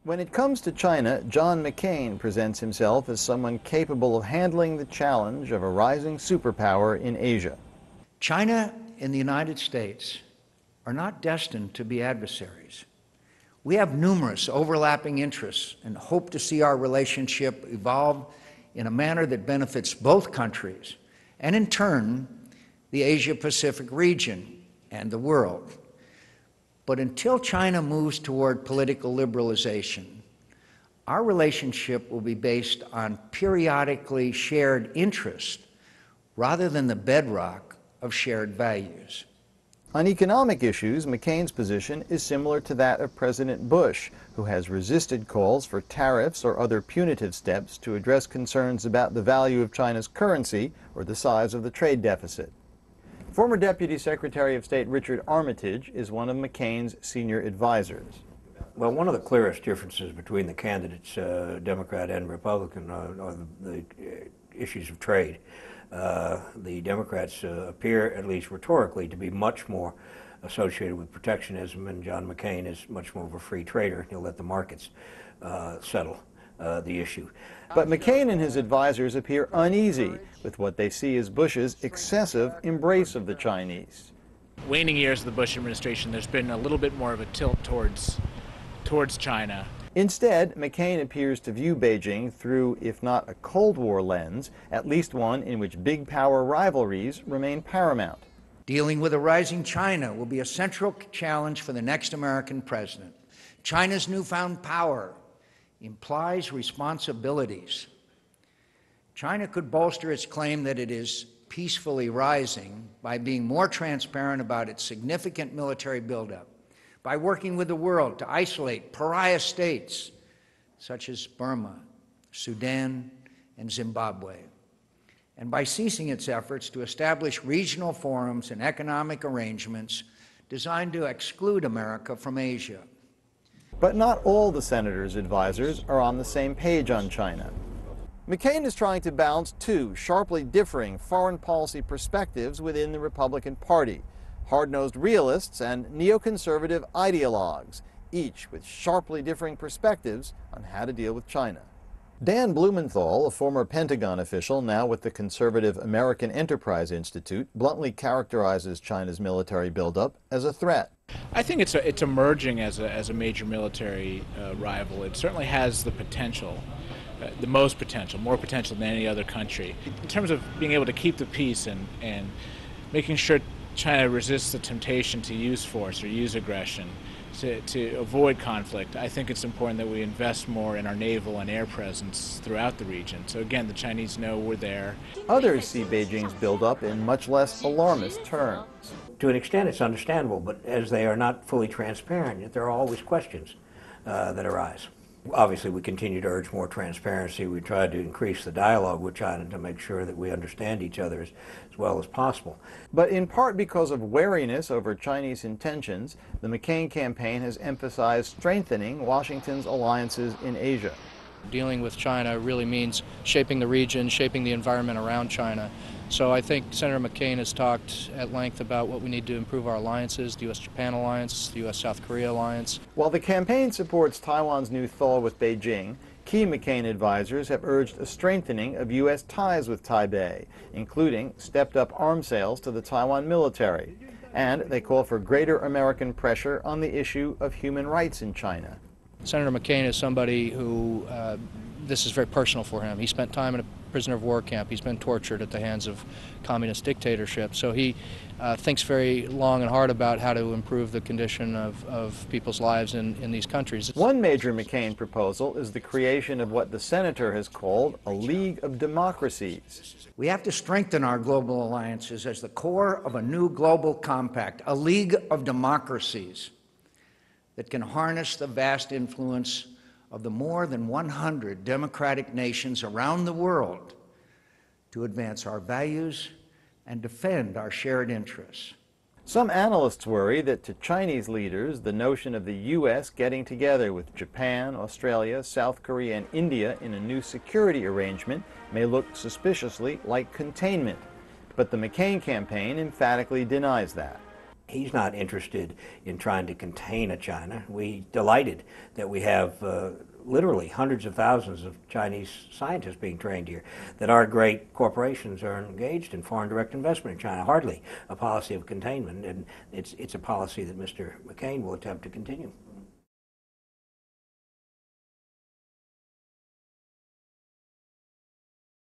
When it comes to China, John McCain presents himself as someone capable of handling the challenge of a rising superpower in Asia. China and the United States are not destined to be adversaries. We have numerous overlapping interests and hope to see our relationship evolve in a manner that benefits both countries and, in turn, the Asia-Pacific region and the world. But until China moves toward political liberalization, our relationship will be based on periodically shared interest rather than the bedrock of shared values. On economic issues, McCain's position is similar to that of President Bush, who has resisted calls for tariffs or other punitive steps to address concerns about the value of China's currency or the size of the trade deficit. Former Deputy Secretary of State Richard Armitage is one of McCain's senior advisors. Well, one of the clearest differences between the candidates, Democrat and Republican, are the issues of trade. The Democrats appear, at least rhetorically, to be much more associated with protectionism, and John McCain is much more of a free trader. He'll let the markets settle the issue. But McCain and his advisors appear uneasy with what they see as Bush's excessive embrace of the Chinese. Waning years of the Bush administration, there's been a little bit more of a tilt towards China. Instead, McCain appears to view Beijing through, if not a Cold War lens, at least one in which big power rivalries remain paramount. Dealing with a rising China will be a central challenge for the next American president. China's newfound power implies responsibilities. China could bolster its claim that it is peacefully rising by being more transparent about its significant military buildup, by working with the world to isolate pariah states such as Burma, Sudan, and Zimbabwe, and by ceasing its efforts to establish regional forums and economic arrangements designed to exclude America from Asia. But not all the senator's advisors are on the same page on China. McCain is trying to balance two sharply differing foreign policy perspectives within the Republican Party: hard-nosed realists and neoconservative ideologues, each with sharply differing perspectives on how to deal with China. Dan Blumenthal, a former Pentagon official now with the conservative American Enterprise Institute, bluntly characterizes China's military buildup as a threat. I think it's emerging as a major military rival. It certainly has the potential, the most potential, more potential than any other country. In terms of being able to keep the peace and making sure China resists the temptation to use force or use aggression to avoid conflict, I think it's important that we invest more in our naval and air presence throughout the region. So again, the Chinese know we're there. Others see Beijing's buildup in much less alarmist terms. To an extent, it's understandable, but as they are not fully transparent, yet there are always questions that arise. Obviously, we continue to urge more transparency. We try to increase the dialogue with China to make sure that we understand each other as well as possible. But in part because of wariness over Chinese intentions, the McCain campaign has emphasized strengthening Washington's alliances in Asia. Dealing with China really means shaping the region, shaping the environment around China. So I think Senator McCain has talked at length about what we need to improve our alliances, the U.S.-Japan alliance, the U.S.-South Korea alliance. While the campaign supports Taiwan's new thaw with Beijing, key McCain advisors have urged a strengthening of U.S. ties with Taipei, including stepped-up arms sales to the Taiwan military. And they call for greater American pressure on the issue of human rights in China. Senator McCain is somebody who, this is very personal for him. He spent time in a prisoner of war camp. He's been tortured at the hands of communist dictatorship. So he thinks very long and hard about how to improve the condition of people's lives in these countries. One major McCain proposal is the creation of what the senator has called a League of Democracies. We have to strengthen our global alliances as the core of a new global compact, a League of Democracies that can harness the vast influence of the more than 100 democratic nations around the world to advance our values and defend our shared interests. Some analysts worry that to Chinese leaders, the notion of the U.S. getting together with Japan, Australia, South Korea, and India in a new security arrangement may look suspiciously like containment. But the McCain campaign emphatically denies that. He's not interested in trying to contain a China. We're delighted that we have literally hundreds of thousands of Chinese scientists being trained here, that our great corporations are engaged in foreign direct investment in China. Hardly a policy of containment, and it's a policy that Mr. McCain will attempt to continue.